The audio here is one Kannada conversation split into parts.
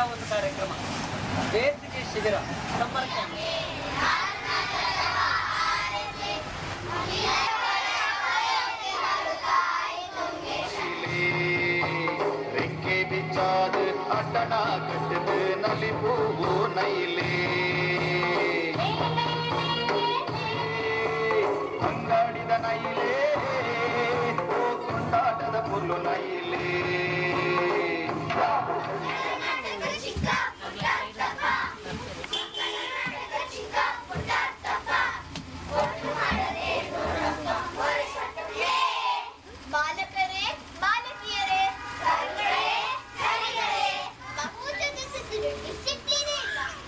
ಒಂದು ಕಾರ್ಯಕ್ರಮ ಬೇಸಿಗೆ ಶಿಬಿರ ಸಂಪರ್ಕ ಬೆಂಕಿ ಬಿಚ್ಚಾದ ಅಡ್ಡಣ ಕಟ್ಟದ ನಲಿ ಹೂವು ನೈಲೇ ಅಂಗಾಡಿದ ನೈಲೇ ಕೊಂಡಾಟದ ಪುಲ್ಲು ನೈಲೇ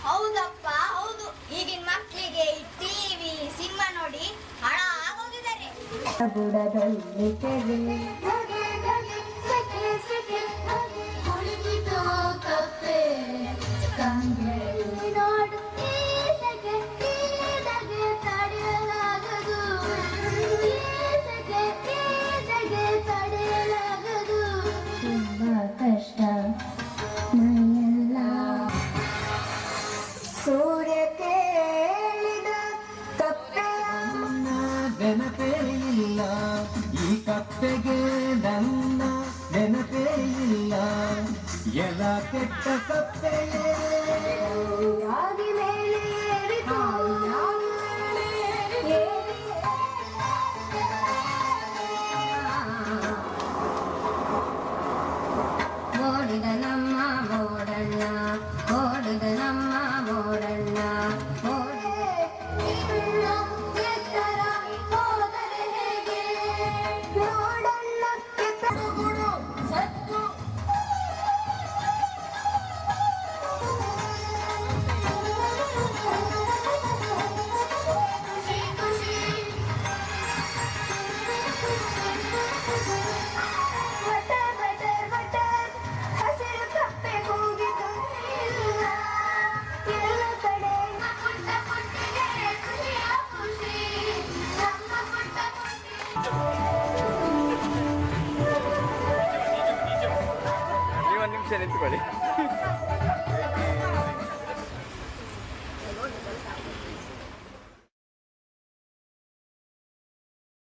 ಹೌದಪ್ಪ ಹೌದು. ಈಗಿನ ಮಕ್ಕಳಿಗೆ ಟಿವಿ ಸಿನಿಮಾ ನೋಡಿ ಹಣ ಆಗೋಗಿದ್ದಾರೆ. ತುಂಬಾ ಕಷ್ಟ ಮೈಯೆಲ್ಲ ಸೂರ್ಯ ಕೇಳಿದ ಕಪ್ಪೆಯ ನೆನಪೇ ಇಲ್ಲ ಈ ಕಪ್ಪೆಗೆ ನನ್ನ ನೆನಪೇ ಇಲ್ಲ ಎಲ್ಲ ಕೆಟ್ಟ ಕಪ್ಪೆಯೇ ಆಗಿ ಮೇಲೆ ಏರಿತು. ಓಡಿದ ನಮ್ಮ ಓಡಣ್ಣ ಓಡಿದ ನಮ್ಮ ಓಡಣ್ಣ ಹೋದರೆ ಹೇಗೆ ನೋಡಣ್ಣಕ್ಕೆ ತಗುಡು ಸತ್ತು ಖುಷಿ ಖುಷಿ ಬಟರ್ ಬಟರ್ ಬಟರ್ ಹಸಿರು ಕಪ್ಪೆ ಕೂಗಿತು ಇಲ್ಲ ಎಲ್ಲ ಕಡೆ ಪುಟ್ಟ ಪುಟ್ಟಿಗೆ ಖುಷಿಯ ಖುಷಿ ನಮ್ಮ ಪುಟ್ಟ ಪುಟ್ಟಿ. ನೀವೊಂದು ನಿಮಿಷ ನಿಂತ್ಕೊಳ್ಳಿ.